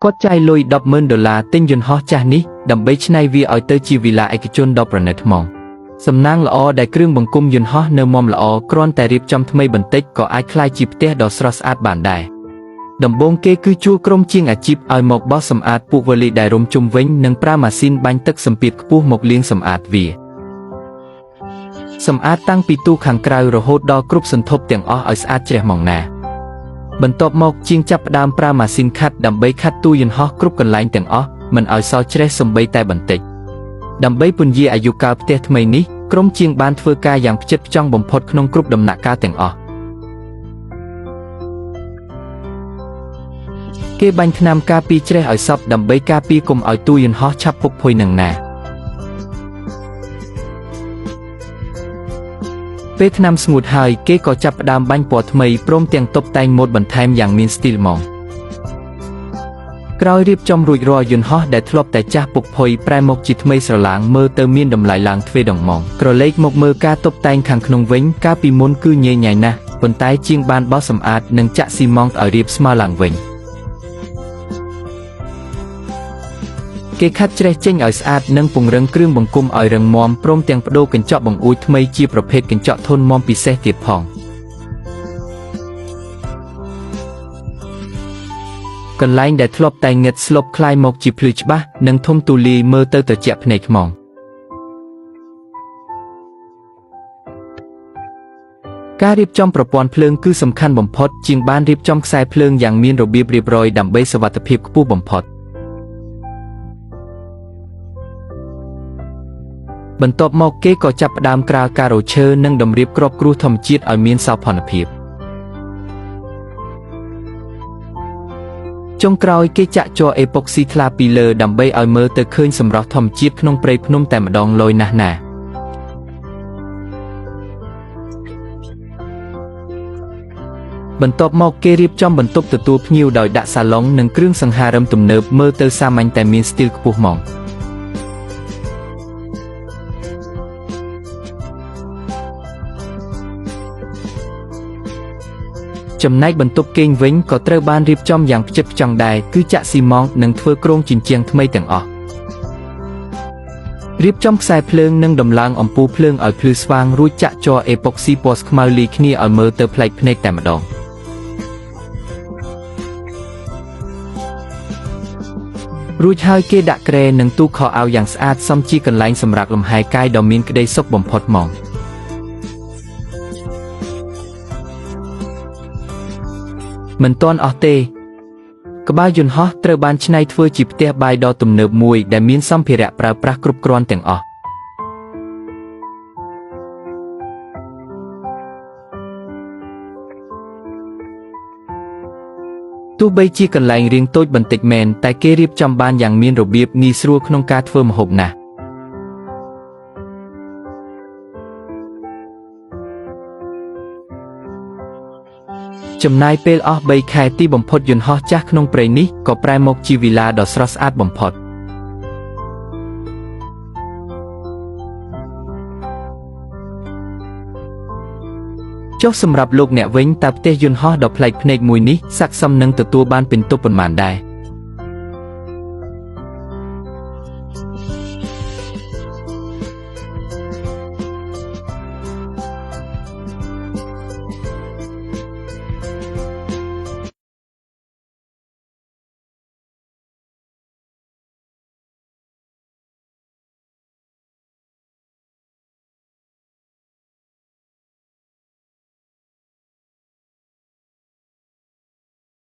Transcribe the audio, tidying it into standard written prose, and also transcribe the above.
គាត់ចាយលុយ$10,000ទិញយន្តហោះចាស់នេះដើម្បីច្នៃវាឲ្យទៅជាវិឡាឯកជនដ៏ប្រណិតថ្មសំណាងល្អដែលគ្រឿងបង្គុំយន្តហោះនៅមាំល្អគ្រាន់តែរៀបចំថ្មីបន្តិចក៏អាចក្លាយជាផ្ទះដ៏ស្រស់ស្អាតបានដែរដំបូងគេគឺជួលក្រុមជាងអាជីពឲ្យមកបោះសម្អាតពួកវ៉ូលីដែលរុំជុំវិញនិងប្រើម៉ាស៊ីនបាញ់ទឹកសម្ពាធខ្ពស់មកលាងសម្អាតវាសម្អាតតាំងពីទូខាងក្រៅរហូតដល់គ្រប់សន្ធប់ទាំងអស់ឲ្យស្អាតជ្រះម៉ងណាបន្ទាប់មកជាងចាប់ផ្ដើមប្រើម៉ាស៊ីនខាត់ដើម្បីខាត់ទូយន្តហោះគ្រប់កន្លែងទាំងអស់មិនឲ្យសល់ជ្រះសូម្បីតែបន្តិចដើម្បីពន្យាអាយុកាលផ្ទះថ្មីនេះក្រុមជាងបានធ្វើការយ៉ាងផ្ចិតផ្ចង់បំផុតក្នុងគ្រប់ដំណាក់កាលទាំងអស់គេបាញ់ថ្នាំការពារជ្រះឲ្យសពដើម្បីការពារកុំឲ្យទូយន្តហោះឆាប់ពុកផុយនឹងណាពេលថ្នាំស្ងួតហើយគេក៏ចាប់ផ្ដើមបាញ់ពណ៌ថ្មីព្រមទាំងតុបតែងម៉ូដបន្ថែមយ៉ាងមានស្ទីលហ្មងក្រោយរៀបចំរួចរាល់យន្តហោះដែលធ្លាប់តែចាស់ពុកផុយប្រែមកជាថ្មីស្រឡាងមើលទៅមានតម្លៃឡើងទ្វេដងហ្មងក្រឡេកមកមើលការតុបតែងខាងក្នុងវិញកាលពីមុនគឺញ៉ៃញ៉ៃណាស់ប៉ុន្តែជាងបានបោសសម្អាតនិងចាក់ស៊ីម៉ងតឲ្យរាបស្មើឡើងវិញគេខាត់ជ្រះចេញឲ្យស្អាតនិងពង្រឹងគ្រឿងបង្គុំឲ្យរឹងមាំព្រមទាំងបដូរកញ្ចក់បង្អួចថ្មីជាប្រភេទកញ្ចក់ធន់មាំពិសេសទៀតផងកន្លែងដែលធ្លាប់តែងឹតស្លុបคล้ายមកជាភ្លឺច្បាស់និងធំទូលាយមើលទៅត្រជាក់ភ្នែកថ្មងការរៀបចំប្រព័ន្ធភ្លើងគឺសំខាន់បំផុតជាងបានរៀបចំខ្សែភ្លើងយ៉ាងមានរបៀបរៀបរយដើម្បីសុវត្ថិភាពខ្ពស់បំផុតបន្ទាប់មកគេក៏ចាប់ផ្ដើមក្រាលការ៉ូឈើនិងតម្រៀបគ្រាប់គ្រួសធម្មជាតិឲ្យមានសោភ័ណភាពចុងក្រោយគេចាក់ជ័រអេប៉ុកស៊ីថ្លាពីលើដើម្បីឲ្យមើលទៅឃើញសម្រស់ធម្មជាតិក្នុងព្រៃភ្នំតែម្ដងលយណាស់ណាបន្ទាប់មកគេរៀបចំបន្ទប់ទទួលភ្ញៀវដោយដាក់សាឡុងនិងគ្រឿងសង្ហារឹមទំនើបមើលទៅសាមញ្ញតែមានស្ទីលខ្ពស់ហ្មងចំណែកបន្ទប់គេងវិញក៏ត្រូវបានរៀបចំយ៉ាងផ្ចិតផ្ចង់ដែរគឺចាក់ស៊ីម៉ងនិងធ្វើគ្រោងជញ្ជាំងថ្មីទាំងអស់រៀបចំខ្សែភ្លើងនិងដំឡើងអំពូលភ្លើងឲ្យភ្លឺស្វាងរួចចាក់ជ័រអេប៉ុកស៊ីពណ៌ស្ខ្មៅលាយគ្នាឲ្យមើលទៅប្លែកភ្នែកតែម្ដងរួចហើយគេដាក់គ្រែនិងទូខោអាវយ៉ាងស្អាតសមជាកន្លែងសម្រាប់លំហែកាយដ៏មានក្តីសុខបំផុតហ្មងមិនទាន់អស់ទេក្បាលយន្តហោះត្រូវបានច្នៃធ្វើជាផ្ទះបាយដ៏ទំនើបមួយដែលមានសម្ភារៈប្រើប្រាស់គ្រប់គ្រាន់ទាំងអស់ទោះបីជាកន្លែងរាងតូចបន្តិចមែនតែគេរៀបចំបានយ៉ាងមានរបៀបងាយស្រួលក្នុងការធ្វើម្ហូបណាស់ចំណាយពេលអស់3ខែទីបំផុតយន្តហោះចាស់ក្នុងព្រៃនេះក៏ប្រែមកជាវិឡាដ៏ស្រស់ស្អាតបំផុតចុះសម្រាប់លោកអ្នកវិញតើផ្ទះយន្តហោះដ៏ប្លែកភ្នែកមួយនេះស័ក្តិសមនឹងទទួលបានពិន្ទុប៉ុន្មានដែរ